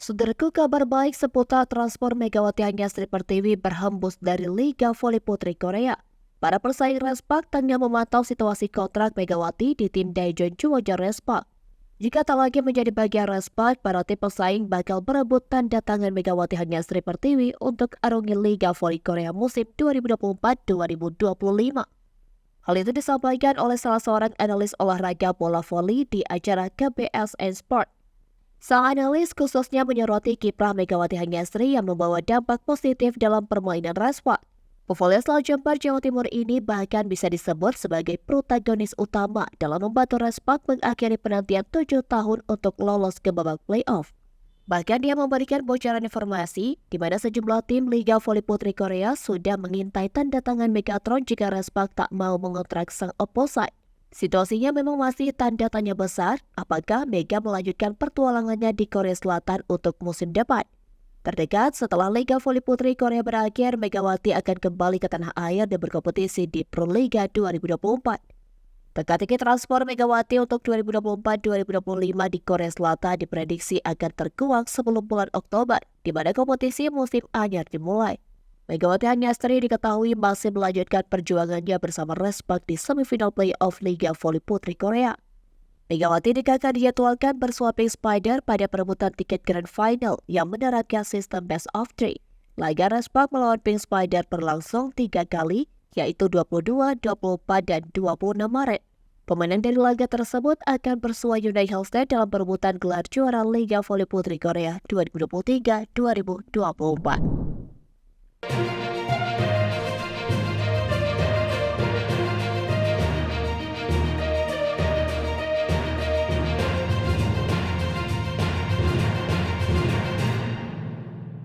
Saudaraku, kabar baik seputar transfer Megawati Hanyastri Pertiwi berhembus dari Liga Voli Putri Korea. Para pesaing Respak tengah memantau situasi kontrak Megawati di tim Daejeon Chuoja Respak. Jika tak lagi menjadi bagian Respak, para tim pesaing bakal berebut tanda tangan Megawati Hanyastri Pertiwi untuk arungi Liga Voli Korea musim 2024-2025. Hal itu disampaikan oleh salah seorang analis olahraga bola voli di acara KBSN Sport. Sang analis khususnya menyoroti kiprah Megawati Hanyastri yang membawa dampak positif dalam permainan Respak. Pevolley asal Jember, Jawa Timur ini bahkan bisa disebut sebagai protagonis utama dalam membantu Respak mengakhiri penantian 7 tahun untuk lolos ke babak playoff. Bahkan dia memberikan bocoran informasi di mana sejumlah tim Liga Voli Putri Korea sudah mengintai tanda tangan Megatron jika Respak tak mau mengontrak sang opposite. Situasinya memang masih tanda tanya besar, apakah Mega melanjutkan pertualangannya di Korea Selatan untuk musim depan. Terdekat setelah Liga Voli Putri Korea berakhir, Megawati akan kembali ke tanah air dan berkompetisi di Pro Liga 2024. Teka-teki transfer Megawati untuk 2024-2025 di Korea Selatan diprediksi akan terkuak sebelum bulan Oktober, di mana kompetisi musim anyar dimulai. Megawati Hanyastri diketahui masih melanjutkan perjuangannya bersama Respak di semifinal playoff Liga Voli Putri Korea. Megawati akan dijadwalkan bersuaping Spider pada perebutan tiket Grand Final yang menerapkan sistem best of 3. Laga Respak melawan Pink Spider berlangsung 3 kali, yaitu 22, 24, dan 26 Maret. Pemenang dari laga tersebut akan bersua Hyundai Hellstead dalam perebutan gelar juara Liga Voli Putri Korea 2023-2024.